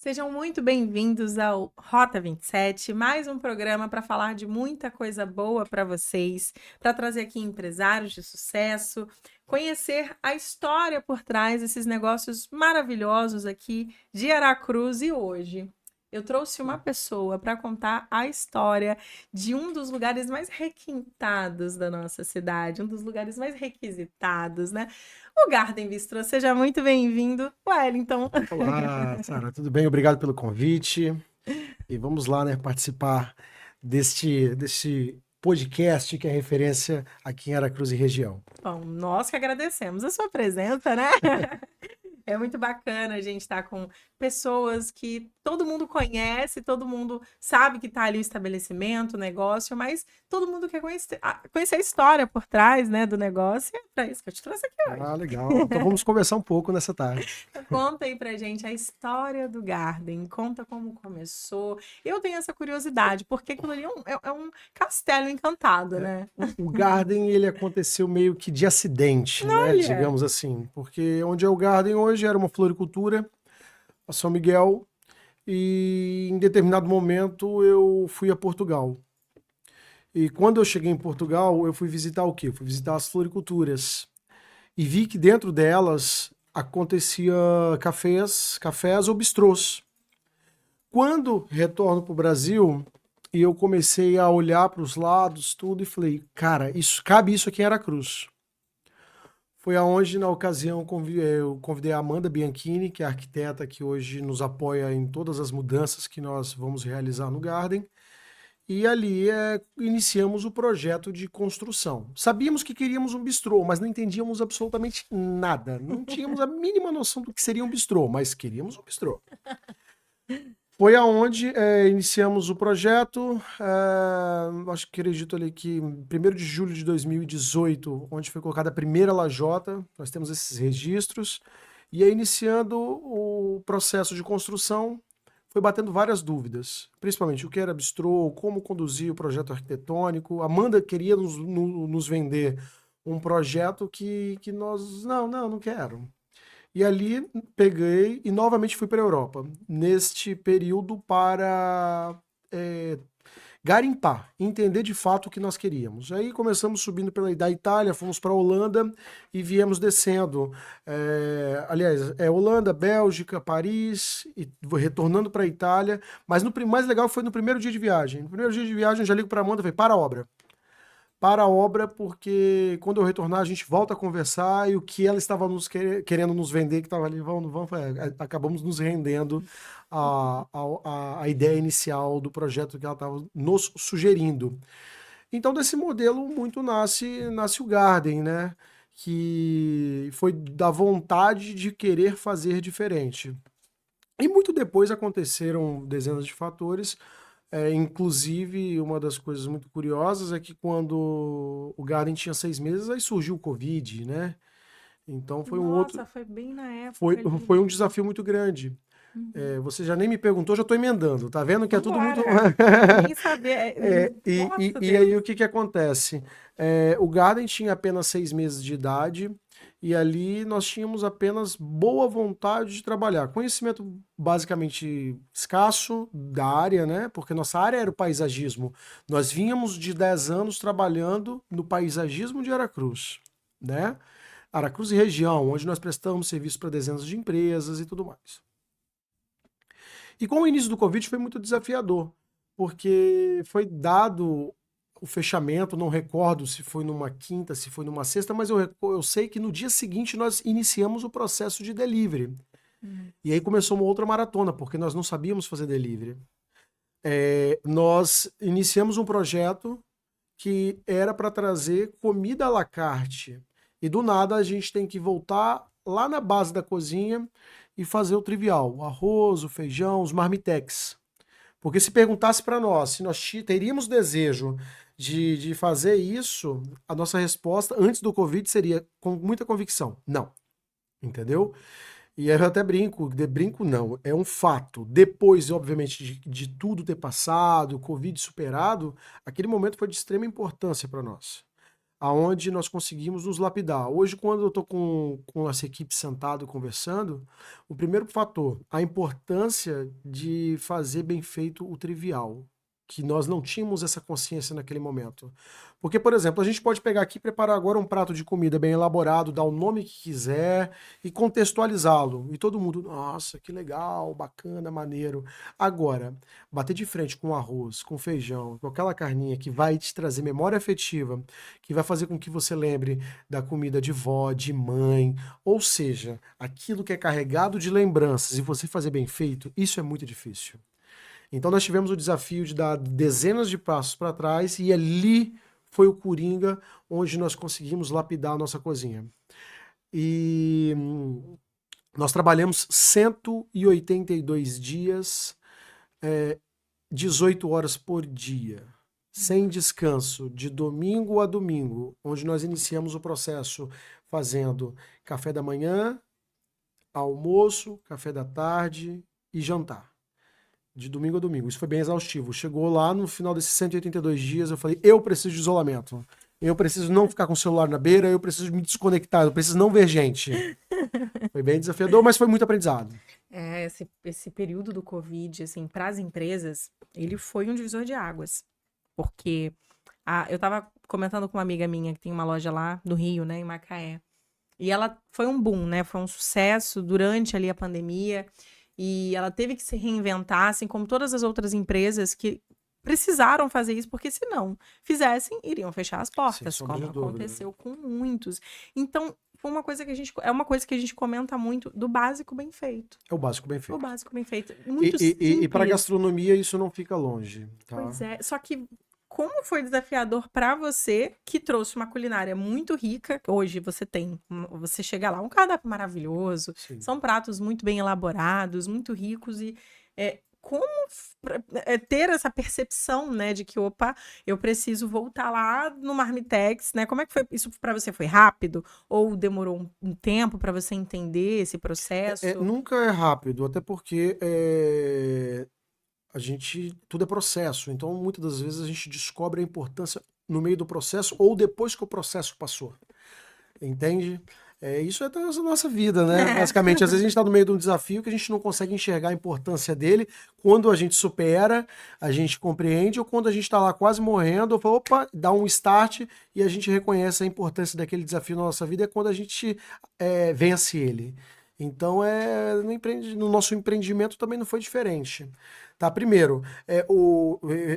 Sejam muito bem-vindos ao Rota 27, mais um programa para falar de muita coisa boa para vocês, para trazer aqui empresários de sucesso, conhecer a história por trás desses negócios maravilhosos aqui de Aracruz. E hoje eu trouxe uma pessoa para contar a história de um dos lugares mais requintados da nossa cidade, um dos lugares mais requisitados, né? O Garden Bistro. Seja muito bem-vindo, Wellington. Olá, Sara, tudo bem? Obrigado pelo convite. E vamos lá, né, participar deste podcast que é referência aqui em Aracruz e região. Bom, nós que agradecemos a sua presença, né? É muito bacana a gente estar com pessoas que todo mundo conhece, todo mundo sabe que está ali o estabelecimento, o negócio, mas todo mundo quer conhecer a história por trás, né, do negócio. E é para isso que eu te trouxe aqui hoje. Ah, legal. Então vamos conversar um pouco nessa tarde. Então, conta aí pra gente a história do Garden, conta como começou. Eu tenho essa curiosidade, porque aquilo ali é um castelo encantado, né? O Garden, ele aconteceu meio que de acidente, né, Olha! digamos assim, porque onde é o Garden hoje era uma floricultura, a São Miguel, e em determinado momento eu fui a Portugal. E quando eu cheguei em Portugal, eu fui visitar o quê? Eu fui visitar as floriculturas. E vi que dentro delas acontecia cafés ou bistrôs. Quando retorno para o Brasil, e eu comecei a olhar para os lados, tudo, e falei, cara, cabe isso aqui em Aracruz. Foi aonde, na ocasião, eu convidei a Amanda Bianchini, que é a arquiteta que hoje nos apoia em todas as mudanças que nós vamos realizar no Garden. E ali iniciamos o projeto de construção. Sabíamos que queríamos um bistrô, mas não entendíamos absolutamente nada. Não tínhamos a mínima noção do que seria um bistrô, mas queríamos um bistrô. Foi aonde iniciamos o projeto, acho que acredito ali que 1º de julho de 2018, onde foi colocada a primeira lajota, nós temos esses registros, e aí iniciando o processo de construção, foi batendo várias dúvidas, principalmente o que era bistrô, como conduzir o projeto arquitetônico. A Amanda queria nos vender um projeto que nós, não quero. E ali peguei e novamente fui para a Europa, neste período para é, garimpar, entender de fato o que nós queríamos. Aí começamos subindo da Itália, fomos para a Holanda e viemos descendo. Aliás, Holanda, Bélgica, Paris, e retornando para a Itália. Mas mais legal foi no primeiro dia de viagem. No primeiro dia de viagem, eu já ligo para a Amanda e falei, para a obra. Para a obra, porque quando eu retornar, a gente volta a conversar e o que ela estava querendo nos vender, que estava ali, vamos, acabamos nos rendendo a ideia inicial do projeto que ela estava nos sugerindo. Então, desse modelo muito nasce o Garden, né? Que foi da vontade de querer fazer diferente. E muito depois aconteceram dezenas de fatores. Inclusive, uma das coisas muito curiosas é que quando o Garden tinha 6 meses, aí surgiu o Covid, né? Então foi um outro. Nossa, foi bem na Foi, época ali. foi um desafio muito grande. Uhum. Você já nem me perguntou, já estou emendando. Tá vendo que é tudo muito. Vambora! Quero nem saber. E, Nossa, e aí Deus. o que acontece? O Garden tinha apenas 6 meses de idade e ali nós tínhamos apenas boa vontade de trabalhar. Conhecimento basicamente escasso da área, né? Porque nossa área era o paisagismo. Nós vínhamos de 10 anos trabalhando no paisagismo de Aracruz, né? Aracruz e região, onde nós prestamos serviço para dezenas de empresas e tudo mais. E com o início do Covid foi muito desafiador, porque foi dado o fechamento, não recordo se foi numa quinta, se foi numa sexta, mas eu sei que no dia seguinte nós iniciamos o processo de delivery. Hum. E aí começou uma outra maratona, porque nós não sabíamos fazer delivery. Nós iniciamos um projeto que era para trazer comida à la carte. E do nada a gente tem que voltar lá na base da cozinha e fazer o trivial, o arroz, o feijão, os marmitex. Porque se perguntasse para nós se nós teríamos desejo de fazer isso, a nossa resposta antes do Covid seria com muita convicção, não. Entendeu? E eu até brinco não, é um fato. Depois, obviamente, de tudo ter passado, o Covid superado, aquele momento foi de extrema importância para nós. aonde nós conseguimos nos lapidar. Hoje, quando eu estou com essa equipe sentado conversando, o primeiro fator, a importância de fazer bem feito o trivial, que nós não tínhamos essa consciência naquele momento. Porque, por exemplo, a gente pode pegar aqui e preparar agora um prato de comida bem elaborado, dar o nome que quiser e contextualizá-lo. E todo mundo, nossa, que legal, bacana, maneiro. Agora, bater de frente com arroz, com feijão, com aquela carninha que vai te trazer memória afetiva, que vai fazer com que você lembre da comida de vó, de mãe, ou seja, aquilo que é carregado de lembranças e você fazer bem feito, isso é muito difícil. Então nós tivemos o desafio de dar dezenas de passos para trás e ali foi o Coringa onde nós conseguimos lapidar a nossa cozinha. E nós trabalhamos 182 dias, 18 horas por dia, sem descanso, de domingo a domingo, onde nós iniciamos o processo fazendo café da manhã, almoço, café da tarde e jantar. De domingo a domingo. Isso foi bem exaustivo. Chegou lá no final desses 182 dias, eu falei, eu preciso de isolamento. Eu preciso não ficar com o celular na beira, eu preciso me desconectar, eu preciso não ver gente. Foi bem desafiador, mas foi muito aprendizado. Esse período do Covid, assim, para as empresas, ele foi um divisor de águas. Porque eu tava comentando com uma amiga minha que tem uma loja lá no Rio, né, em Macaé. E ela foi um boom, né? Foi um sucesso durante ali a pandemia. E ela teve que se reinventar, assim como todas as outras empresas que precisaram fazer isso, porque se não fizessem, iriam fechar as portas, Sem como sombra de dúvida. aconteceu com muitos. Então, foi uma coisa que é uma coisa que a gente comenta muito do básico bem feito. É o básico bem O feito. básico bem feito. Muito E para simples. gastronomia isso não fica longe. Tá? Pois é. Só que como foi desafiador para você, que trouxe uma culinária muito rica, hoje você chega lá, um cardápio maravilhoso, Sim. são pratos muito bem elaborados, muito ricos e como ter essa percepção, né, de que, opa, eu preciso voltar lá no Marmitex, né? Como é que foi isso para você? Foi rápido ou demorou um tempo para você entender esse processo? Nunca é rápido, até porque tudo é processo, então muitas das vezes a gente descobre a importância no meio do processo ou depois que o processo passou, entende? Isso é a nossa vida, né? Basicamente, às vezes a gente está no meio de um desafio que a gente não consegue enxergar a importância dele, quando a gente supera, a gente compreende, ou quando a gente está lá quase morrendo, opa, dá um start e a gente reconhece a importância daquele desafio na nossa vida, é quando a gente vence ele. Então, no nosso empreendimento também não foi diferente. Tá, primeiro,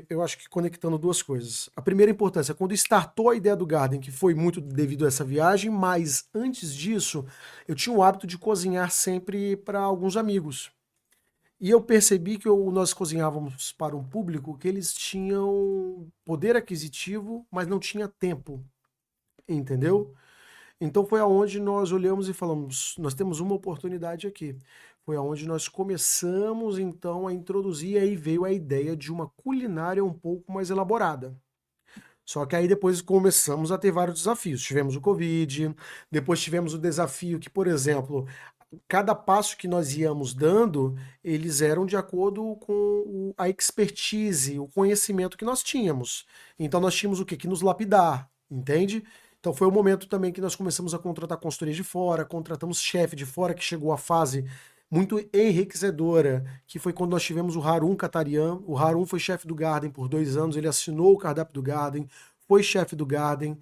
eu acho que conectando duas coisas. A primeira importância, quando startou a ideia do Garden, que foi muito devido a essa viagem, mas antes disso, eu tinha o hábito de cozinhar sempre para alguns amigos. E eu percebi que nós cozinhávamos para um público que eles tinham poder aquisitivo, mas não tinha tempo. Entendeu? Então foi aonde nós olhamos e falamos, nós temos uma oportunidade aqui. Foi aonde nós começamos então a introduzir, e aí veio a ideia de uma culinária um pouco mais elaborada. Só que aí depois começamos a ter vários desafios. Tivemos o Covid, depois tivemos o desafio que, por exemplo, cada passo que nós íamos dando, eles eram de acordo com a expertise, o conhecimento que nós tínhamos. Então nós tínhamos o quê? Que nos lapidar, entende? Então foi o momento também que nós começamos a contratar consultoria de fora, contratamos chefe de fora, que chegou à fase muito enriquecedora, que foi quando nós tivemos o Harun Katarian. O Harun foi chefe do Garden por 2 anos, ele assinou o cardápio do Garden, foi chefe do Garden,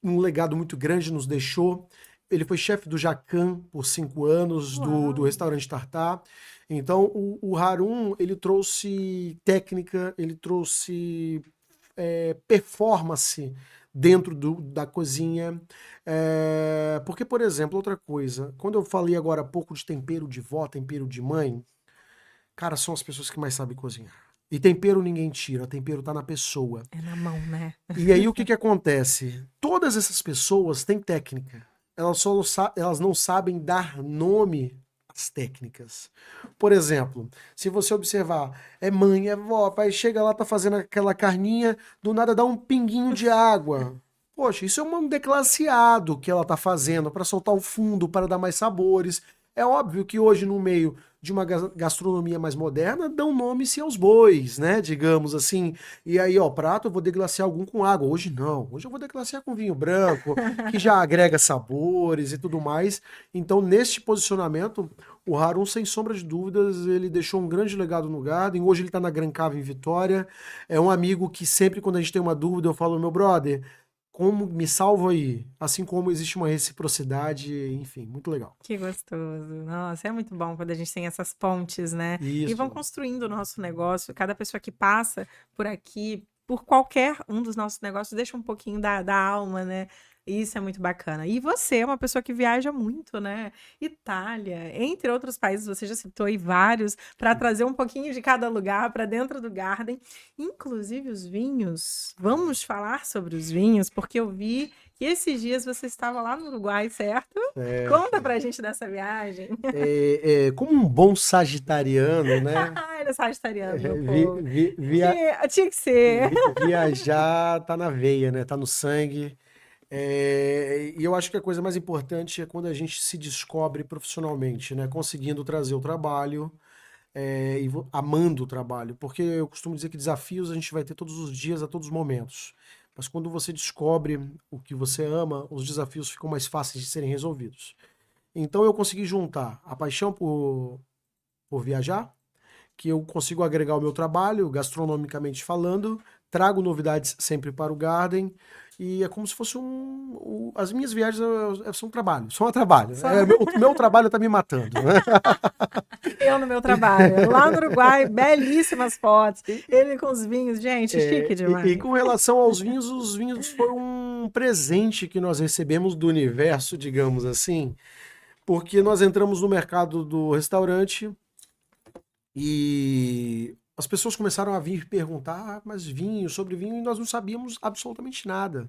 um legado muito grande nos deixou. Ele foi chefe do Jacan por 5 anos, do restaurante Tartar. Então o Harun, ele trouxe técnica, ele trouxe performance dentro da cozinha. Porque, por exemplo, outra coisa, quando eu falei agora há pouco de tempero de vó, tempero de mãe, cara, são as pessoas que mais sabem cozinhar. E tempero ninguém tira, tempero tá na pessoa. É na mão, né? E aí o que acontece? Todas essas pessoas têm técnica. Elas não sabem dar nome às técnicas. Por exemplo, se você observar, é mãe, é vó, pai, chega lá, tá fazendo aquela carninha, do nada dá um pinguinho de água. Poxa, isso é um declasseado que ela tá fazendo para soltar o fundo, para dar mais sabores. É óbvio que hoje, no meio de uma gastronomia mais moderna, dão nome-se aos bois, né? Digamos assim. E aí, ó, prato eu vou deglaciar algum com água. Hoje não. Hoje eu vou deglaciar com vinho branco, que já agrega sabores e tudo mais. Então, neste posicionamento, o Harun, sem sombra de dúvidas, ele deixou um grande legado no Garden. Hoje ele está na Gran Cava em Vitória. É um amigo que sempre, quando a gente tem uma dúvida, eu falo, meu brother, como me salva aí? Assim como existe uma reciprocidade, enfim, muito legal. Que gostoso. Nossa, é muito bom quando a gente tem essas pontes, né? E vão Isso. construindo o nosso negócio. Cada pessoa que passa por aqui, por qualquer um dos nossos negócios, deixa um pouquinho da alma, né? Isso é muito bacana. E você é uma pessoa que viaja muito, né? Itália, entre outros países, você já citou aí vários, para trazer um pouquinho de cada lugar para dentro do Garden. Inclusive os vinhos. Vamos falar sobre os vinhos, porque eu vi que esses dias você estava lá no Uruguai, certo? Conta Certo. pra gente dessa viagem. Como um bom sagitariano, né? Ele é sagitariano, meu vi- povo. vi- via- Tinha que ser. viajar tá na veia, né? Tá no sangue. E eu acho que a coisa mais importante é quando a gente se descobre profissionalmente, né? Conseguindo trazer o trabalho, amando o trabalho. Porque eu costumo dizer que desafios a gente vai ter todos os dias, a todos os momentos. Mas quando você descobre o que você ama, os desafios ficam mais fáceis de serem resolvidos. Então eu consegui juntar a paixão por viajar, que eu consigo agregar ao meu trabalho, gastronomicamente falando, trago novidades sempre para o Garden, e é como se fosse as minhas viagens são trabalho, são a trabalho. Só O meu trabalho está me matando, né? eu no meu trabalho. Lá no Uruguai, belíssimas fotos. Ele com os vinhos, gente, chique E demais. com relação aos vinhos, os vinhos foram um presente que nós recebemos do universo, digamos assim, porque nós entramos no mercado do restaurante e as pessoas começaram a vir perguntar, mas vinho, sobre vinho, e nós não sabíamos absolutamente nada.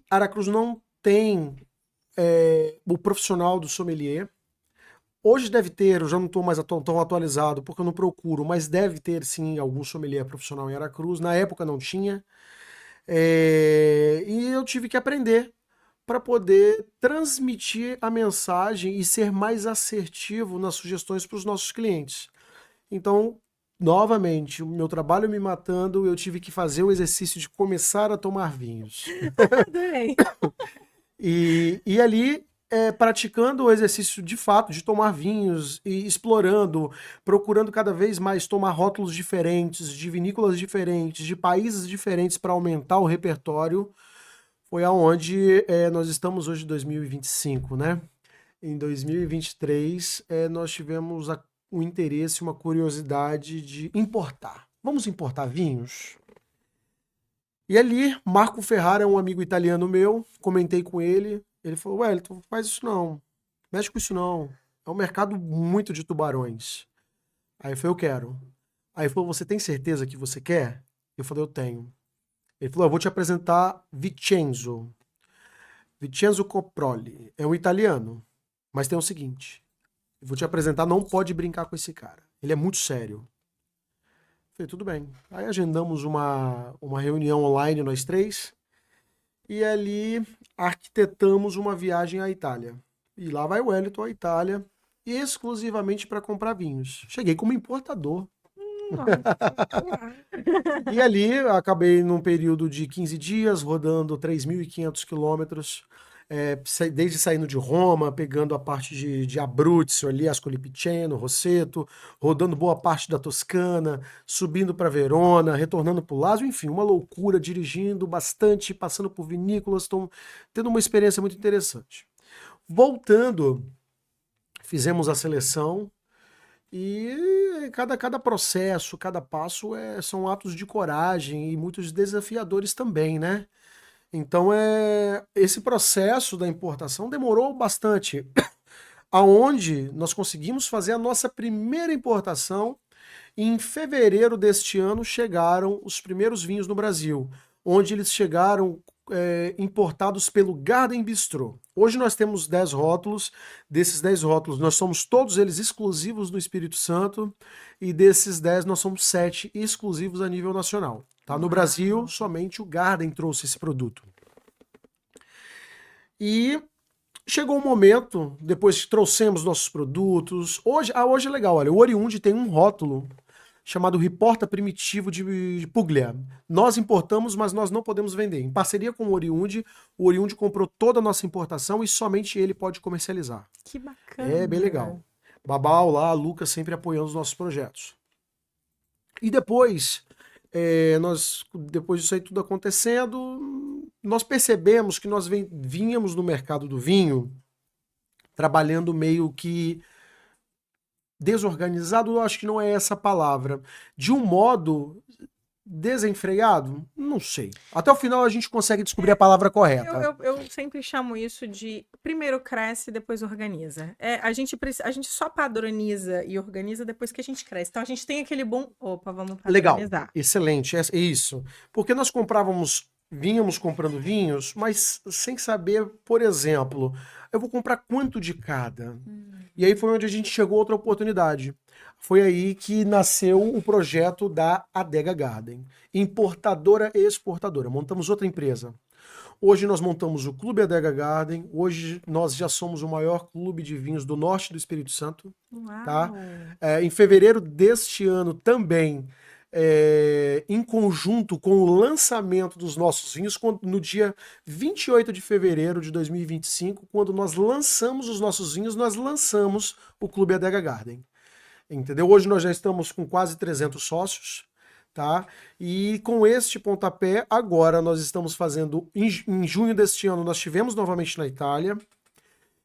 Aracruz não tem o profissional do sommelier. Hoje deve ter, eu já não estou mais tão atualizado porque eu não procuro, mas deve ter sim algum sommelier profissional em Aracruz. Na época não tinha. E eu tive que aprender para poder transmitir a mensagem e ser mais assertivo nas sugestões para os nossos clientes. Então, novamente, o meu trabalho me matando, eu tive que fazer o exercício de começar a tomar vinhos. Adorei. E ali, praticando o exercício de fato de tomar vinhos e explorando, procurando cada vez mais tomar rótulos diferentes, de vinícolas diferentes, de países diferentes para aumentar o repertório, foi aonde nós estamos hoje em 2025, né? Em 2023, nós tivemos um interesse, uma curiosidade de importar. Vamos importar vinhos? E ali, Marco Ferrara é um amigo italiano meu, comentei com ele, ele falou, Wellington, faz isso não, mexe com isso não, é um mercado muito de tubarões. Aí eu falei, eu quero. Aí ele falou, você tem certeza que você quer? Eu falei, eu tenho. Ele falou, eu vou te apresentar Vincenzo. Vincenzo Coproli. É um italiano, mas tem o seguinte, eu vou te apresentar, não pode brincar com esse cara. Ele é muito sério. Falei, tudo bem. Aí agendamos uma reunião online, nós três, e ali arquitetamos uma viagem à Itália. E lá vai o Wellington à Itália, exclusivamente para comprar vinhos. Cheguei como importador. E ali acabei num período de 15 dias, rodando 3.500 quilômetros, desde saindo de Roma, pegando a parte de Abruzzo ali, Ascoli Piceno, Rosseto, rodando boa parte da Toscana, subindo para Verona, retornando para o Lazio, enfim, uma loucura, dirigindo bastante, passando por vinícolas, tendo uma experiência muito interessante. Voltando, fizemos a seleção, e cada processo, cada passo são atos de coragem e muitos desafiadores também, né? Então, esse processo da importação demorou bastante, aonde nós conseguimos fazer a nossa primeira importação e em fevereiro deste ano chegaram os primeiros vinhos no Brasil, onde eles chegaram importados pelo Garden Bistrot. Hoje nós temos 10 rótulos, desses 10 rótulos nós somos todos eles exclusivos do Espírito Santo, e desses 10 nós somos 7 exclusivos a nível nacional. Tá? No Brasil, somente o Garden trouxe esse produto. E chegou um momento, depois que trouxemos nossos produtos, hoje é legal, olha, o Oriundi tem um rótulo chamado Reporta Primitivo de Puglia. Nós importamos, mas nós não podemos vender. Em parceria com o Oriundi comprou toda a nossa importação e somente ele pode comercializar. Que bacana. É bem legal. Babau lá, a Lucas sempre apoiando os nossos projetos. E depois, depois disso aí tudo acontecendo, nós percebemos que nós vínhamos no mercado do vinho trabalhando meio que desorganizado, eu acho que não é essa a palavra. De um modo desenfreado? Não sei. Até o final a gente consegue descobrir a palavra correta. Eu sempre chamo isso de primeiro cresce, depois organiza. A gente só padroniza e organiza depois que a gente cresce. Então a gente tem aquele bom. Opa, vamos padronizar. Legal, excelente, é isso. Porque nós vínhamos comprando vinhos, mas sem saber, por exemplo, eu vou comprar quanto de cada? E aí foi onde a gente chegou a outra oportunidade. Foi aí que nasceu o projeto da Adega Garden, importadora e exportadora. Montamos outra empresa. Hoje nós montamos o Clube Adega Garden. Hoje nós já somos o maior clube de vinhos do norte do Espírito Santo. Uau. Tá? Em fevereiro deste ano também, em conjunto com o lançamento dos nossos vinhos, no dia 28 de fevereiro de 2025, quando nós lançamos os nossos vinhos, nós lançamos o Clube Adega Garden. Entendeu? Hoje nós já estamos com quase 300 sócios, tá? E com este pontapé, agora nós estamos fazendo, em junho deste ano, nós estivemos novamente na Itália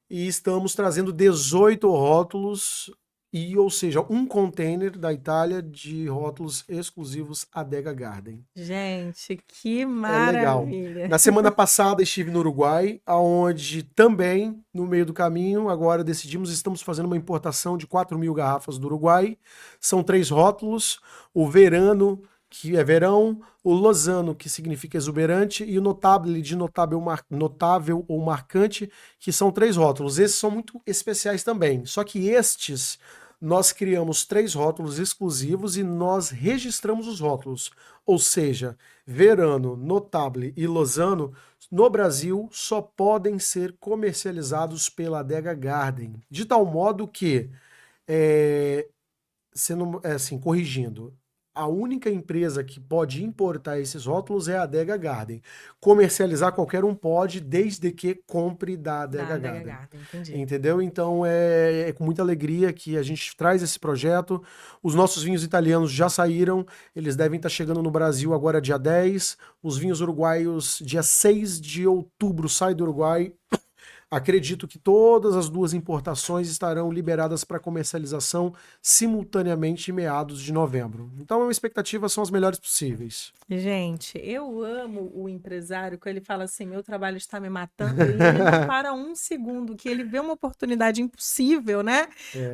e estamos trazendo 18 rótulos, ou seja, um container da Itália de rótulos exclusivos Adega Garden. Gente, que maravilha! Legal. Na semana passada estive no Uruguai, onde também, no meio do caminho, agora estamos fazendo uma importação de 4.000 garrafas do Uruguai. São 3 rótulos, o Verano, que é verão, o Lozano, que significa exuberante, e o Notable, de notável ou marcante, que são 3 rótulos. Esses são muito especiais também, só que estes nós criamos 3 rótulos exclusivos e nós registramos os rótulos. Ou seja, Verano, Notable e Lozano, no Brasil, só podem ser comercializados pela Adega Garden. De tal modo que, corrigindo, a única empresa que pode importar esses rótulos é a Adega Garden. Comercializar qualquer um pode, desde que compre da Adega Garden. Entendi. Entendeu? Então é com muita alegria que a gente traz esse projeto. Os nossos vinhos italianos já saíram, eles devem estar chegando no Brasil agora dia 10. Os vinhos uruguaios, dia 6 de outubro, sai do Uruguai. Acredito que todas as 2 importações estarão liberadas para comercialização simultaneamente em meados de novembro. Então, a minha expectativa são as melhores possíveis. Gente, eu amo o empresário que ele fala assim, meu trabalho está me matando, e ele não para um segundo, que ele vê uma oportunidade impossível, né?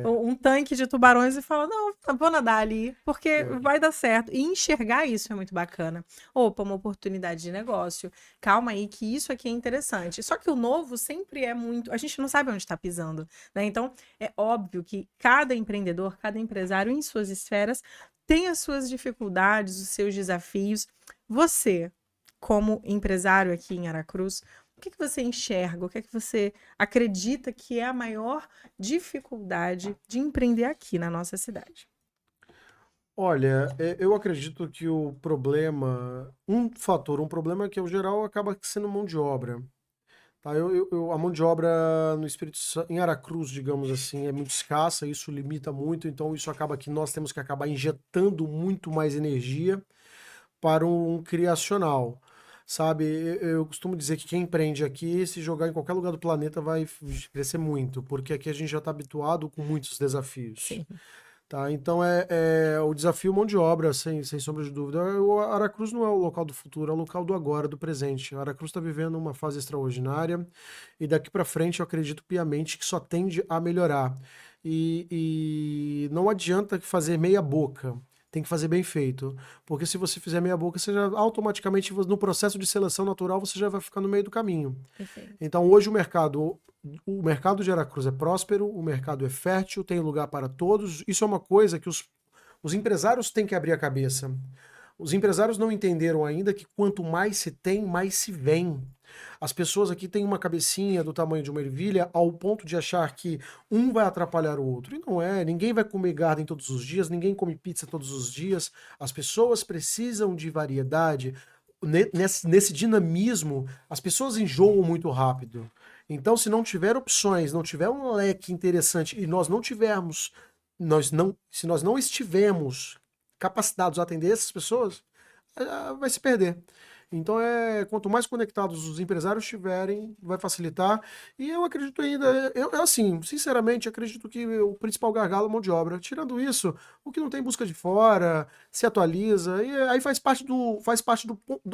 Um tanque de tubarões e fala, não, vou nadar ali, porque vai dar certo. E enxergar isso é muito bacana. Opa, uma oportunidade de negócio. Calma aí, que isso aqui é interessante. Só que o novo sempre é muito... A gente não sabe onde está pisando, né? Então, é óbvio que cada empreendedor, cada empresário em suas esferas tem as suas dificuldades, os seus desafios. Você, como empresário aqui em Aracruz, o que você enxerga? O que você acredita que é a maior dificuldade de empreender aqui na nossa cidade? Olha, eu acredito que o problema, um problema que, ao geral, acaba sendo mão de obra. Tá? A mão de obra no em Aracruz, digamos assim, é muito escassa, isso limita muito, então isso acaba que nós temos que acabar injetando muito mais energia para um criacional, sabe? Eu costumo dizer que quem empreende aqui, se jogar em qualquer lugar do planeta, vai crescer muito, porque aqui a gente já está habituado com muitos desafios. Sim. Tá? Então o desafio mão de obra, sem sombra de dúvida. O Aracruz não é o local do futuro, é o local do agora, do presente. A Aracruz está vivendo uma fase extraordinária e daqui para frente eu acredito piamente que só tende a melhorar. E não adianta fazer meia boca. Tem que fazer bem feito, porque se você fizer meia boca, você já automaticamente, no processo de seleção natural, você já vai ficar no meio do caminho. Perfeito. Então hoje o mercado de Aracruz é próspero, o mercado é fértil, tem lugar para todos. Isso é uma coisa que os empresários têm que abrir a cabeça. Os empresários não entenderam ainda que quanto mais se tem, mais se vem. As pessoas aqui têm uma cabecinha do tamanho de uma ervilha ao ponto de achar que um vai atrapalhar o outro. E não é. Ninguém vai comer Garden todos os dias, ninguém come pizza todos os dias. As pessoas precisam de variedade. Nesse dinamismo, as pessoas enjoam muito rápido. Então, se não tiver opções, não tiver um leque interessante e se nós não estivermos capacitados a atender essas pessoas, vai se perder. Então, quanto mais conectados os empresários estiverem, vai facilitar. E eu acredito ainda, assim, sinceramente, acredito que o principal gargalo é a mão de obra. Tirando isso, o que não tem busca de fora, se atualiza, e aí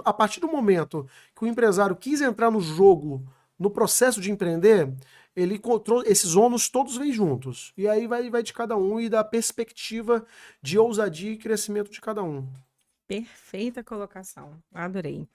a partir do momento que o empresário quis entrar no jogo, no processo de empreender, ele encontrou, esses ônus todos vêm juntos. E aí vai de cada um e da perspectiva de ousadia e crescimento de cada um. Perfeita colocação. Adorei.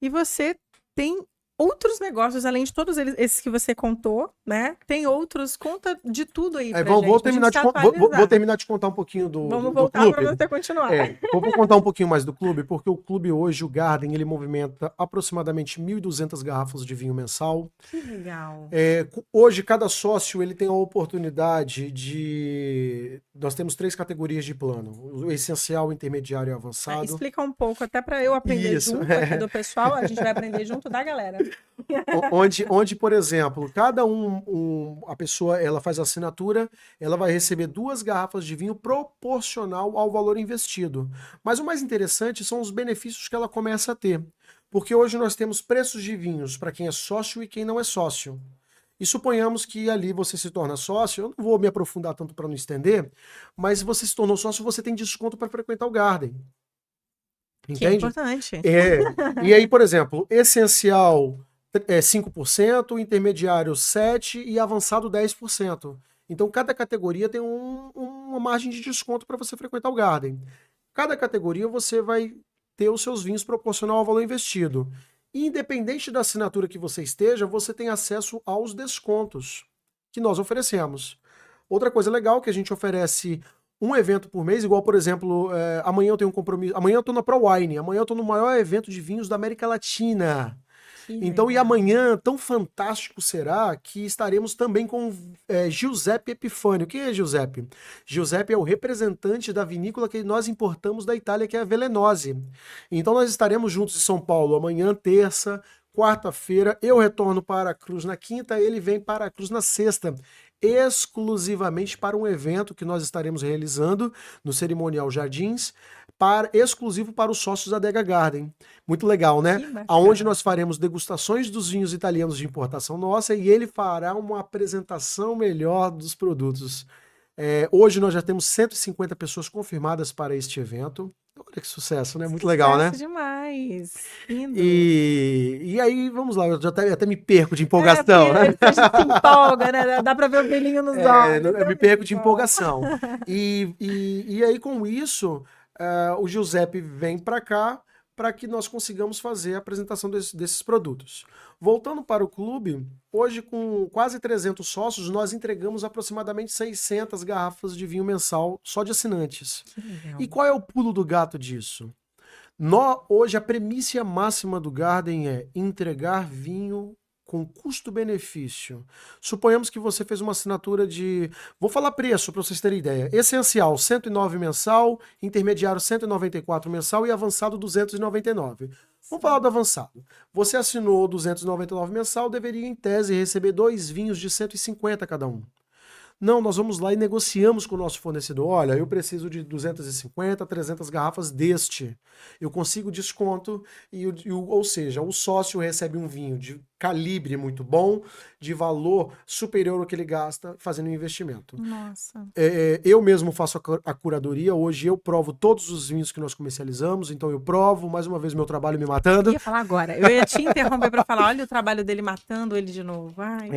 E você tem outros negócios, além de todos esses que você contou, né? Tem outros, conta de tudo aí pra gente. Vou terminar de contar um pouquinho do Vamos do voltar clube. para você continuar. Vou contar um pouquinho mais do clube, porque o clube hoje, o Garden, ele movimenta aproximadamente 1.200 garrafas de vinho mensal. Que legal. Hoje, cada sócio ele tem a oportunidade de... Nós temos 3 categorias de plano. O essencial, o intermediário e o avançado. Explica um pouco, até para eu aprender junto aqui do pessoal, a gente vai aprender junto da galera. Onde, por exemplo, a pessoa ela faz a assinatura, ela vai receber 2 garrafas de vinho proporcional ao valor investido. Mas o mais interessante são os benefícios que ela começa a ter. Porque hoje nós temos preços de vinhos para quem é sócio e quem não é sócio. E suponhamos que ali você se torna sócio, eu não vou me aprofundar tanto para não estender, mas se você se tornou sócio, você tem desconto para frequentar o Garden. Entende? Que é importante. E aí, por exemplo, essencial 5%, intermediário 7% e avançado 10%. Então, cada categoria tem uma margem de desconto para você frequentar o Garden. Cada categoria você vai ter os seus vinhos proporcional ao valor investido. Independente da assinatura que você esteja, você tem acesso aos descontos que nós oferecemos. Outra coisa legal que a gente oferece um evento por mês, igual, por exemplo, amanhã eu tenho um compromisso, amanhã eu estou na ProWine, amanhã eu estou no maior evento de vinhos da América Latina. Então, e amanhã, tão fantástico será que estaremos também com Giuseppe Epifânio. Quem é Giuseppe? Giuseppe é o representante da vinícola que nós importamos da Itália, que é a Velenose. Então, nós estaremos juntos em São Paulo amanhã, terça, quarta-feira. Eu retorno para a Cruz na quinta, ele vem para a Cruz na sexta. Exclusivamente para um evento que nós estaremos realizando no Cerimonial Jardins, exclusivo para os sócios da Adega Garden. Muito legal, né? Onde nós faremos degustações dos vinhos italianos de importação nossa e ele fará uma apresentação melhor dos produtos. Hoje nós já temos 150 pessoas confirmadas para este evento. Olha que sucesso, né? Muito legal, né? Demais. Lindo. E aí, vamos lá, eu já até me perco de empolgação. A gente se empolga, né? Dá para ver o brilhinho nos olhos. Eu me perco de empolgação. E aí, com isso, o Giuseppe vem para cá para que nós consigamos fazer a apresentação desses produtos. Voltando para o clube, hoje com quase 300 sócios, nós entregamos aproximadamente 600 garrafas de vinho mensal só de assinantes. E qual é o pulo do gato disso? Hoje a premissa máxima do Garden é entregar vinho com custo-benefício. Suponhamos que você fez uma assinatura de... Vou falar preço para vocês terem ideia. Essencial, 109 mensal, intermediário, 194 mensal e avançado, 299. Vamos falar do avançado. Você assinou 299 mensal, deveria, em tese, receber 2 vinhos de 150 cada um. Não, nós vamos lá e negociamos com o nosso fornecedor. Olha, eu preciso de 250, 300 garrafas deste. Eu consigo desconto, ou seja, o sócio recebe um vinho de calibre muito bom, de valor superior ao que ele gasta fazendo um investimento. Nossa. Eu mesmo faço a curadoria, hoje eu provo todos os vinhos que nós comercializamos, então eu provo, mais uma vez meu trabalho me matando. Eu ia falar agora, eu ia te interromper para falar, olha o trabalho dele matando ele de novo. Ai.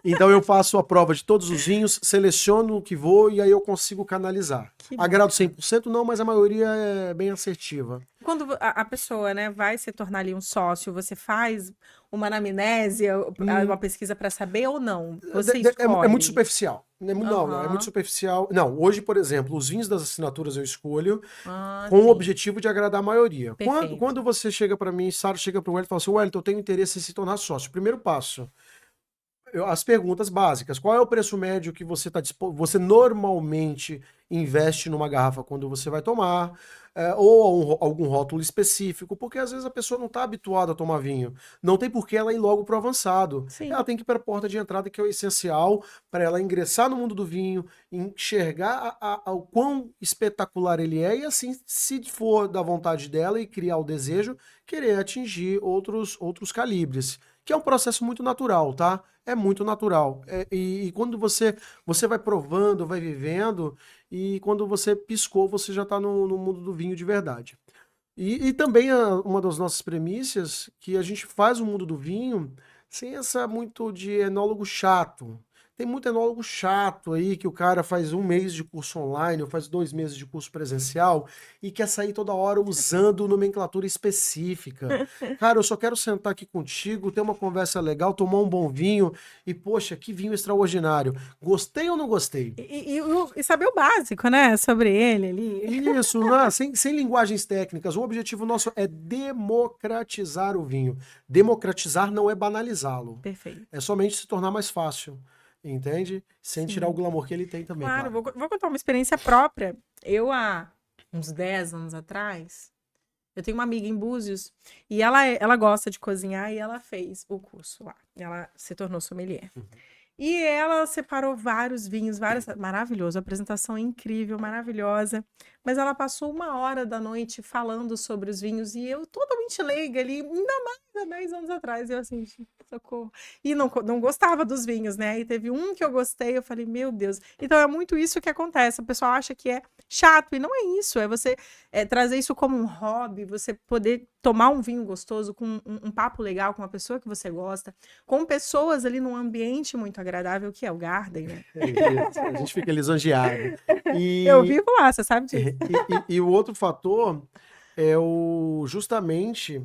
Então eu faço a prova de todos os vinhos, seleciono o que vou e aí eu consigo canalizar. Agrado 100% não, mas a maioria é bem assertiva. Quando a pessoa, né, vai se tornar ali um sócio, você faz uma anamnésia, uma pesquisa para saber ou não? Você escolhe? É muito superficial. Não, é muito Aham. superficial. Não, hoje, por exemplo, os vinhos das assinaturas eu escolho Ah, com o sim. objetivo de agradar a maioria. Quando Perfeito. você chega para mim, Sara chega para o Wellington e fala assim, Wellington, eu tenho interesse em se tornar sócio. Primeiro passo, as perguntas básicas. Qual é o preço médio que você você normalmente investe numa garrafa quando você vai tomar? Ou algum rótulo específico, porque às vezes a pessoa não está habituada a tomar vinho. Não tem por que ela ir logo para o avançado. Ela Sim. tem que ir para a porta de entrada, que é o essencial para ela ingressar no mundo do vinho, enxergar o quão espetacular ele é, e assim, se for da vontade dela e criar o desejo, querer atingir outros calibres. Que é um processo muito natural, tá? É muito natural. E quando você vai provando, vai vivendo, e quando você piscou, você já está no mundo do vinho de verdade. E também uma das nossas premissas, que a gente faz o mundo do vinho sem essa muito de enólogo chato. Tem muito enólogo chato aí, que o cara faz 1 mês de curso online, ou faz 2 meses de curso presencial, e quer sair toda hora usando nomenclatura específica. Cara, eu só quero sentar aqui contigo, ter uma conversa legal, tomar um bom vinho, e poxa, que vinho extraordinário. Gostei ou não gostei? E saber o básico, né? Sobre ele ali. Isso, né? Sem linguagens técnicas. O objetivo nosso é democratizar o vinho. Democratizar não é banalizá-lo. Perfeito. É somente se tornar mais fácil. Entende? Sem tirar o Sim. glamour que ele tem também, Claro, claro. vou contar uma experiência própria. Eu, há uns 10 anos atrás, eu tenho uma amiga em Búzios e ela gosta de cozinhar e ela fez o curso lá. Ela se tornou sommelier. E ela separou vários vinhos, várias. Maravilhoso, a apresentação é incrível, maravilhosa. Mas ela passou 1 hora da noite falando sobre os vinhos e eu totalmente leiga ali, ainda mais há 10 anos atrás. Eu assim, gente, socorro. E não gostava dos vinhos, né? E teve um que eu gostei, eu falei, meu Deus. Então é muito isso que acontece. O pessoal acha que é chato, e não é isso. É você trazer isso como um hobby, você poder tomar um vinho gostoso com um papo legal com uma pessoa que você gosta, com pessoas ali num ambiente muito agradável, que é o Garden, né? É isso, a gente fica lisonjeado. Eu E, vivo lá, você sabe disso. e o outro fator é justamente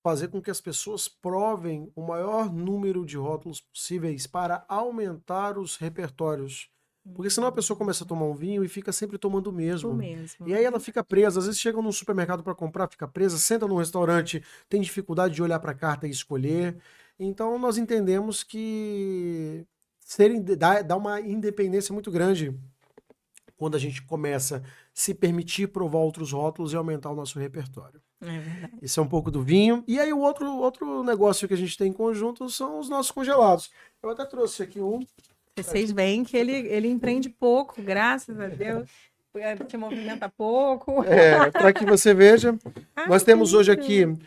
fazer com que as pessoas provem o maior número de rótulos possíveis para aumentar os repertórios. Porque senão a pessoa começa a tomar um vinho e fica sempre tomando o O mesmo. mesmo. E aí ela fica presa. Às vezes chega num supermercado para comprar, fica presa, senta num restaurante, tem dificuldade de olhar para a carta e escolher. Então nós entendemos que dá uma independência muito grande quando a gente começa a se permitir provar outros rótulos e aumentar o nosso repertório. É verdade. Isso é um pouco do vinho. E aí o outro negócio que a gente tem em conjunto são os nossos congelados. Eu até trouxe aqui um. Vocês veem que ele empreende pouco, graças a Deus. Te movimenta pouco. Para que você veja, nós Ai, que temos hoje aqui lindo.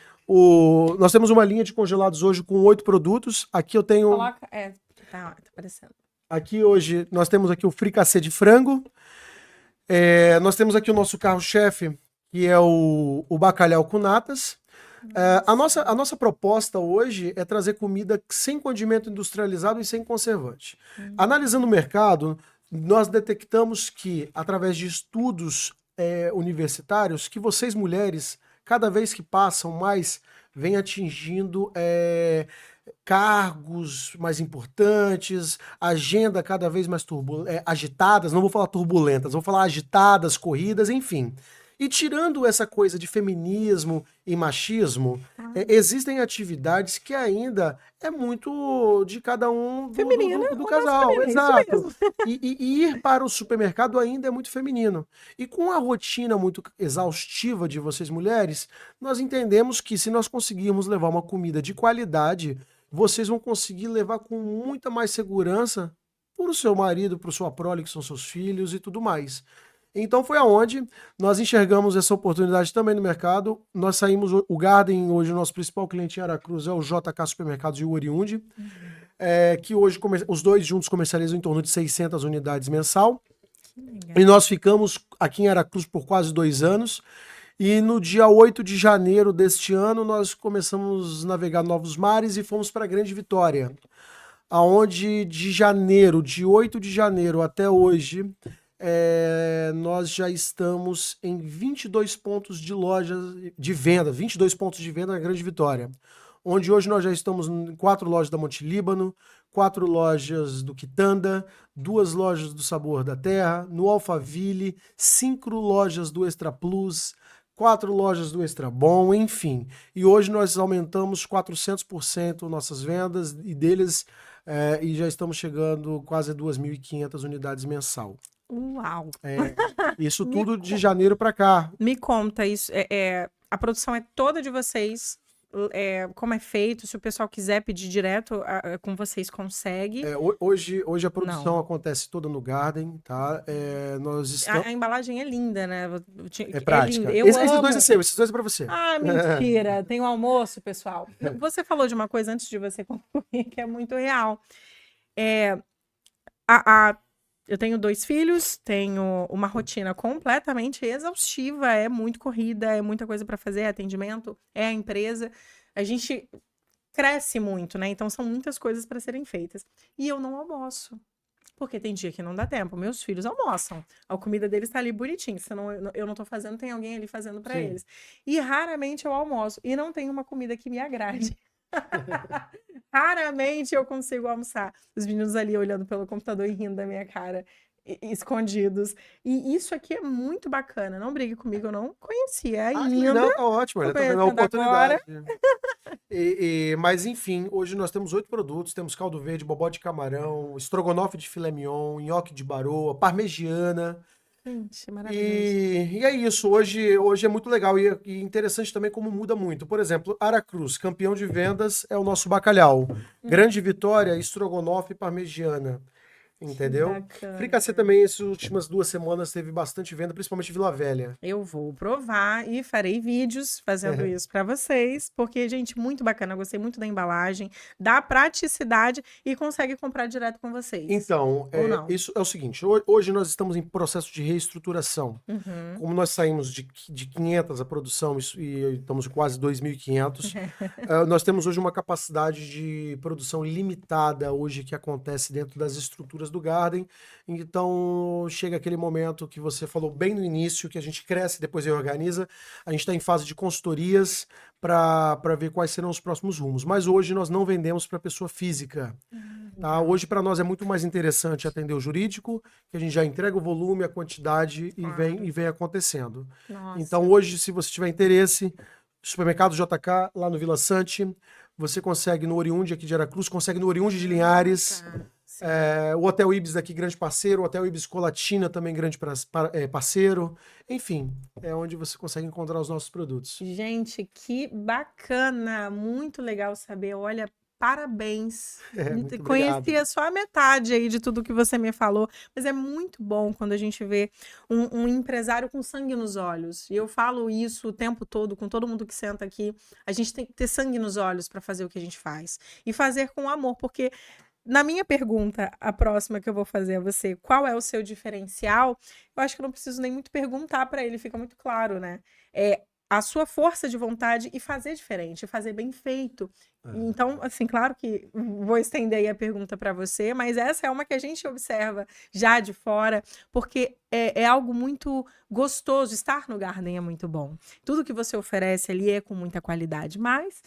nós temos uma linha de congelados hoje com 8 produtos. Aqui eu tenho, Coloca. Tá aparecendo. aqui hoje nós temos aqui o fricassê de frango. Nós temos aqui o nosso carro-chefe, que é o bacalhau com natas. A nossa proposta hoje é trazer comida sem condimento industrializado e sem conservante. Analisando o mercado, nós detectamos que, através de estudos universitários, que vocês mulheres, cada vez que passam mais, vêm atingindo cargos mais importantes, agenda cada vez mais agitadas, não vou falar turbulentas, vou falar agitadas, corridas, enfim. E tirando essa coisa de feminismo e machismo, existem atividades que ainda é muito de cada um Feminina do ou casal, masculina, isso exato. mesmo. E ir para o supermercado ainda é muito feminino. E com a rotina muito exaustiva de vocês mulheres, nós entendemos que se nós conseguirmos levar uma comida de qualidade, vocês vão conseguir levar com muita mais segurança para o seu marido, para sua prole, que são seus filhos e tudo mais. Então foi aonde nós enxergamos essa oportunidade também no mercado. Nós saímos, o Garden, hoje o nosso principal cliente em Aracruz é o JK Supermercados de Oriundi, que hoje os dois juntos comercializam em torno de 600 unidades mensal. E nós ficamos aqui em Aracruz por quase 2 anos. E no dia 8 de janeiro deste ano, nós começamos a navegar novos mares e fomos para a Grande Vitória, aonde de 8 de janeiro até hoje, nós já estamos em 22 pontos de lojas de venda, 22 pontos de venda na Grande Vitória. onde hoje nós já estamos em 4 lojas da Monte Líbano, 4 lojas do Quitanda, 2 lojas do Sabor da Terra, no Alphaville, 5 lojas do Extra Plus, 4 lojas do Extra Bom, enfim. E hoje nós aumentamos 400% nossas vendas e deles e já estamos chegando quase a 2.500 unidades mensal. Uau! Isso tudo de janeiro para cá. Me conta isso. A produção é toda de vocês. Como é feito? Se o pessoal quiser pedir direto com vocês, consegue? Hoje a produção acontece toda no Garden, tá? Nós estamos... A embalagem é linda, né? É prática. Eu esses amo. 2 é seu, esses 2 é pra você. Ah, mentira. Tem um almoço, pessoal. Você falou de uma coisa antes de você concluir, que é muito real. Eu tenho 2 filhos, tenho uma rotina completamente exaustiva, é muito corrida, é muita coisa para fazer, é atendimento, é a empresa. A gente cresce muito, né? Então são muitas coisas para serem feitas. E eu não almoço. Porque tem dia que não dá tempo. Meus filhos almoçam. A comida deles tá ali bonitinha. Senão eu não tô fazendo, tem alguém ali fazendo para eles. E raramente eu almoço. E não tem uma comida que me agrade. Raramente eu consigo almoçar. Os meninos ali olhando pelo computador e rindo da minha cara, escondidos. E isso aqui é muito bacana. Não brigue comigo, eu não conhecia ainda. Não, tá ótimo, tá vendo a oportunidade. Mas enfim, hoje nós temos 8 produtos, temos caldo verde, bobó de camarão, estrogonofe de filé mignon, nhoque de baroa, parmegiana. Gente, maravilhoso. E é isso, hoje é muito legal e interessante também como muda muito. Por exemplo, Aracruz, campeão de vendas, é o nosso bacalhau. Grande Vitória, estrogonofe e parmegiana. Entendeu? Fricassê também, essas últimas 2 semanas, teve bastante venda, principalmente Vila Velha. Eu vou provar e farei vídeos fazendo isso para vocês, porque, gente, muito bacana. Eu gostei muito da embalagem, da praticidade e consegue comprar direto com vocês. Então, isso é o seguinte: hoje nós estamos em processo de reestruturação. Como nós saímos de 500 a produção e estamos quase 2.500, nós temos hoje uma capacidade de produção limitada hoje que acontece dentro das estruturas do Garden. Então chega aquele momento que você falou bem no início, que a gente cresce, depois reorganiza. A gente está em fase de consultorias para ver quais serão os próximos rumos. Mas hoje nós não vendemos para pessoa física. Tá? Hoje para nós é muito mais interessante atender o jurídico, que a gente já entrega o volume, a quantidade e vem acontecendo. Nossa. Então hoje, se você tiver interesse, supermercado JK lá no Vila Sante, você consegue no Oriundi aqui de Aracruz, consegue no Oriundi de Linhares. O Hotel Ibis daqui, grande parceiro. O Hotel Ibis Colatina também, grande parceiro. Enfim, é onde você consegue encontrar os nossos produtos. Gente, que bacana! Muito legal saber. Olha, parabéns. Conhecia só a metade aí de tudo que você me falou, mas é muito bom quando a gente vê um empresário com sangue nos olhos. E eu falo isso o tempo todo, com todo mundo que senta aqui. A gente tem que ter sangue nos olhos para fazer o que a gente faz. E fazer com amor, porque... Na minha pergunta, a próxima que eu vou fazer a você, qual é o seu diferencial? Eu acho que eu não preciso nem muito perguntar para ele, fica muito claro, né? É a sua força de vontade e fazer diferente, fazer bem feito. Então, assim, claro que vou estender aí a pergunta para você, mas essa é uma que a gente observa já de fora, porque é algo muito gostoso. Estar no Garden é muito bom. Tudo que você oferece ali é com muita qualidade, mas...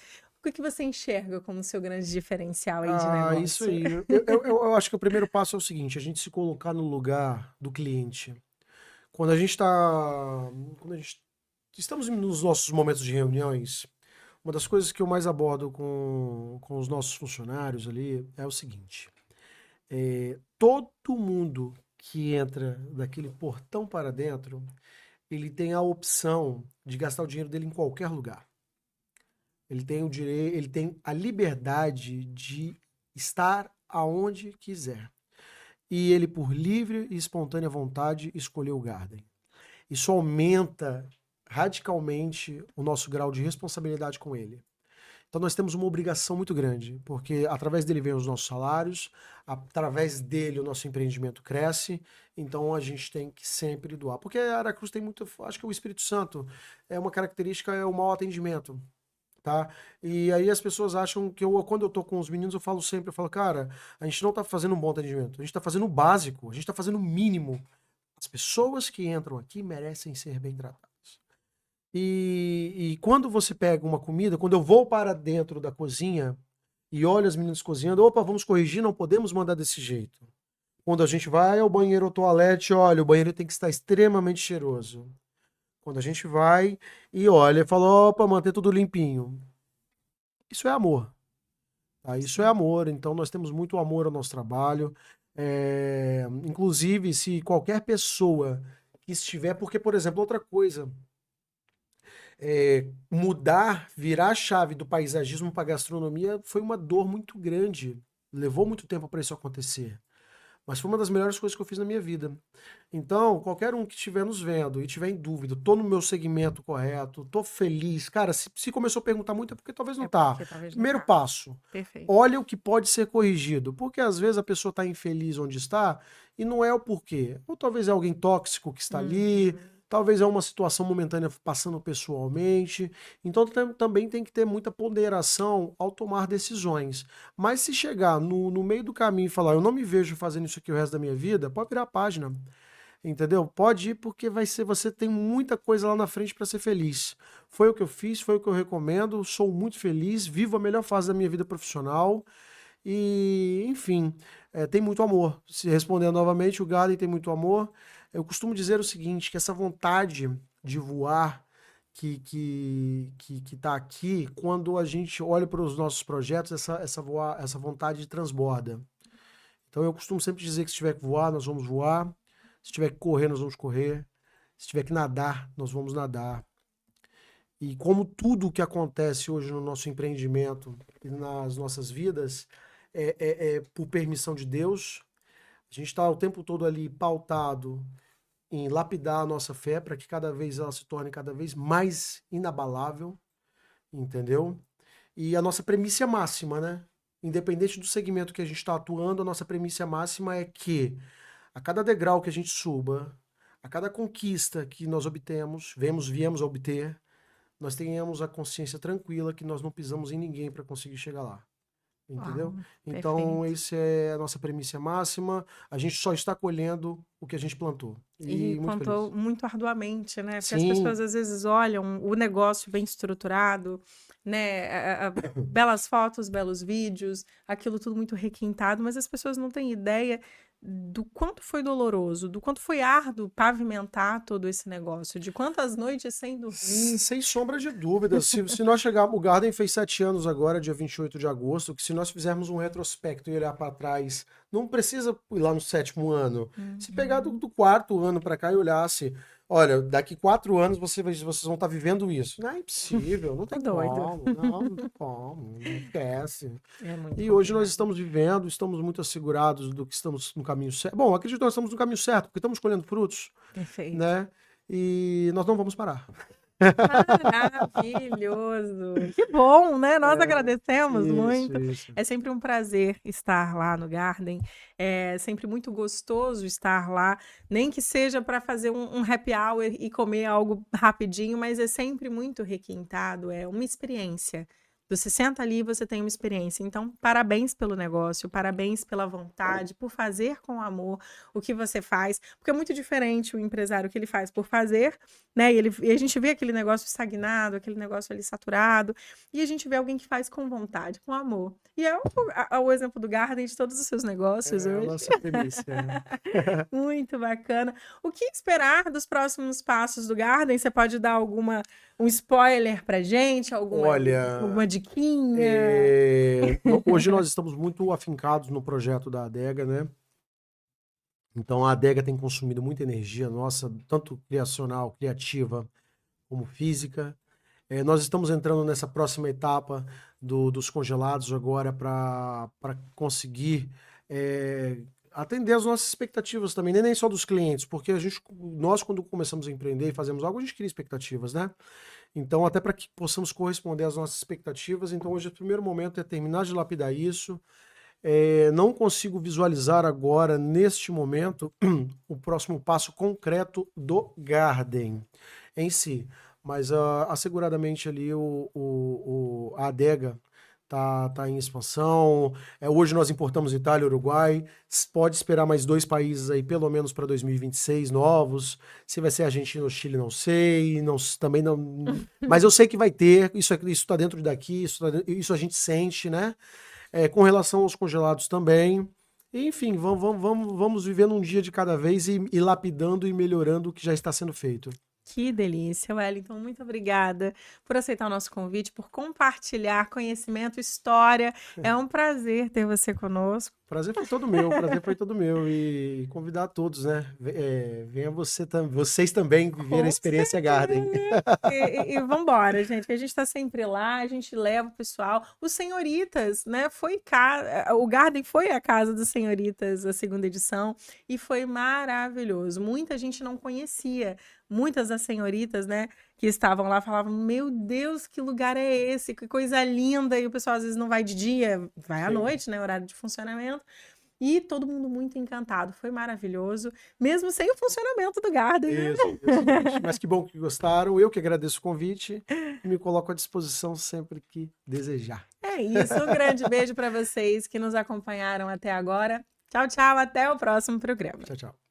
O que você enxerga como seu grande diferencial aí de negócio? Isso aí. Eu acho que o primeiro passo é o seguinte: a gente se colocar no lugar do cliente. Quando a gente estamos nos nossos momentos de reuniões, uma das coisas que eu mais abordo com os nossos funcionários ali é o seguinte: todo mundo que entra daquele portão para dentro, ele tem a opção de gastar o dinheiro dele em qualquer lugar. Ele tem o direito, ele tem a liberdade de estar aonde quiser. E ele, por livre e espontânea vontade, escolheu o Garden. Isso aumenta radicalmente o nosso grau de responsabilidade com ele. Então nós temos uma obrigação muito grande, porque através dele vem os nossos salários, através dele o nosso empreendimento cresce, então a gente tem que sempre doar. Porque a Aracruz tem muito, acho que o Espírito Santo é uma característica, é o mau atendimento. Tá? E aí as pessoas acham que quando eu tô com os meninos, eu falo, cara, a gente não tá fazendo um bom atendimento, a gente tá fazendo o básico, a gente tá fazendo o mínimo. As pessoas que entram aqui merecem ser bem tratadas. E quando você pega uma comida, quando eu vou para dentro da cozinha e olho as meninas cozinhando, opa, vamos corrigir, não podemos mandar desse jeito. Quando a gente vai ao banheiro ou toalete, olha, o banheiro tem que estar extremamente cheiroso. Quando a gente vai e olha, fala, opa, manter tudo limpinho. Isso é amor. Tá? Isso é Sim. amor, então nós temos muito amor ao nosso trabalho. Inclusive, se qualquer pessoa que estiver, porque, por exemplo, outra coisa, mudar, virar a chave do paisagismo para a gastronomia foi uma dor muito grande. Levou muito tempo para isso acontecer. Mas foi uma das melhores coisas que eu fiz na minha vida. Então, qualquer um que estiver nos vendo e tiver em dúvida, tô no meu segmento correto, tô feliz. Cara, se começou a perguntar muito é porque talvez não É tá. porque talvez não Primeiro tá. passo, Perfeito. olha o que pode ser corrigido. Porque às vezes a pessoa está infeliz onde está e não é o porquê. Ou talvez é alguém tóxico que está ali, Uhum. talvez é uma situação momentânea passando pessoalmente. Então também tem que ter muita ponderação ao tomar decisões. Mas se chegar no meio do caminho e falar, eu não me vejo fazendo isso aqui o resto da minha vida, pode virar a página. Entendeu? Pode ir porque vai ser, você tem muita coisa lá na frente para ser feliz. Foi o que eu fiz, foi o que eu recomendo, sou muito feliz, vivo a melhor fase da minha vida profissional e, enfim, tem muito amor. Se respondendo novamente, o Garden tem muito amor. Eu costumo dizer o seguinte, que essa vontade de voar que tá aqui, quando a gente olha para os nossos projetos, essa vontade transborda. Então eu costumo sempre dizer que se tiver que voar, nós vamos voar. Se tiver que correr, nós vamos correr. Se tiver que nadar, nós vamos nadar. E como tudo que acontece hoje no nosso empreendimento e nas nossas vidas é por permissão de Deus, a gente está o tempo todo ali pautado em lapidar a nossa fé para que cada vez ela se torne cada vez mais inabalável, entendeu? E a nossa premissa máxima, né? Independente do segmento que a gente está atuando, a nossa premissa máxima é que a cada degrau que a gente suba, a cada conquista que nós obtemos, viemos a obter, nós tenhamos a consciência tranquila que nós não pisamos em ninguém para conseguir chegar lá. Entendeu? Uau, Então, perfeito. essa é a nossa premissa máxima. A gente só está colhendo o que a gente plantou. E E muito contou feliz. muito arduamente, né? Porque as pessoas Sim, às vezes olham o negócio bem estruturado, né? Belas fotos, belos vídeos, aquilo tudo muito requintado, mas as pessoas não têm ideia do quanto foi doloroso, do quanto foi árduo pavimentar todo esse negócio, de quantas noites sem dormir. sem sombra de dúvida. Se nós chegarmos. O Garden fez 7 anos agora, dia 28 de agosto, que se nós fizermos um retrospecto e olhar para trás, não precisa ir lá no 7º ano. Se pegar do, Uhum. do 4º ano para cá e olhasse, olha, daqui 4 anos vocês vão estar vivendo isso. Não é impossível, não Tá tem doido. como. Não tem como. Não esquece. É muito E hoje nós complicado. estamos vivendo, estamos muito assegurados do que estamos no caminho certo. Bom, acredito que nós estamos no caminho certo, porque estamos colhendo frutos, Perfeito. né? E nós não vamos parar. Maravilhoso. Que bom, né? Nós agradecemos Isso, muito. isso. É sempre um prazer estar lá no Garden. É sempre muito gostoso estar lá, nem que seja para fazer um happy hour e comer algo rapidinho, mas é sempre muito requintado, é uma experiência. Você senta ali e você tem uma experiência. Então, parabéns pelo negócio, parabéns pela vontade, por fazer com amor o que você faz, porque é muito diferente o empresário que ele faz por fazer, né? E a gente vê aquele negócio estagnado, aquele negócio ali saturado, e a gente vê alguém que faz com vontade, com amor. E é o exemplo do Garden de todos os seus negócios É a hoje. nossa premissa. Muito bacana. O que esperar dos próximos passos do Garden? Você pode dar um spoiler pra gente, Olha, alguma diquinha? hoje nós estamos muito afincados no projeto da adega, né? Então a adega tem consumido muita energia nossa, tanto criacional, criativa, como física. Nós estamos entrando nessa próxima etapa dos congelados agora para conseguir atender as nossas expectativas também, nem só dos clientes, porque nós quando começamos a empreender e fazemos algo, a gente cria expectativas, né? Então, até para que possamos corresponder às nossas expectativas, então hoje o primeiro momento é terminar de lapidar isso. Não consigo visualizar agora, neste momento, o próximo passo concreto do Garden em si. Mas asseguradamente ali a adega tá em expansão. Hoje nós importamos Itália e Uruguai. Pode esperar mais 2 países aí, pelo menos para 2026, novos. Se vai ser Argentina ou Chile, não sei. Não, também não. Mas eu sei que vai ter. Isso está dentro daqui, isso a gente sente, né? Com relação aos congelados também. Enfim, vamos vivendo um dia de cada vez e lapidando e melhorando o que já está sendo feito. Que delícia, Wellington. Muito obrigada por aceitar o nosso convite, por compartilhar conhecimento, história. É um prazer ter você conosco. Prazer foi todo meu, prazer foi todo meu. E convidar a todos, né? Venha vocês também viver a experiência Garden. E vamos embora, gente, que a gente está sempre lá, a gente leva o pessoal. Os Senhoritas, né? O Garden foi a casa dos Senhoritas, a segunda edição, e foi maravilhoso. Muita gente não conhecia. Muitas das senhoritas, né, que estavam lá falavam: meu Deus, que lugar é esse? Que coisa linda! E o pessoal às vezes não vai de dia, vai à noite, né, horário de funcionamento. E todo mundo muito encantado, foi maravilhoso, mesmo sem o funcionamento do Garden. Isso. Mas que bom que gostaram, eu que agradeço o convite e me coloco à disposição sempre que desejar. É isso, um grande beijo para vocês que nos acompanharam até agora. Tchau, tchau, até o próximo programa. Tchau, tchau.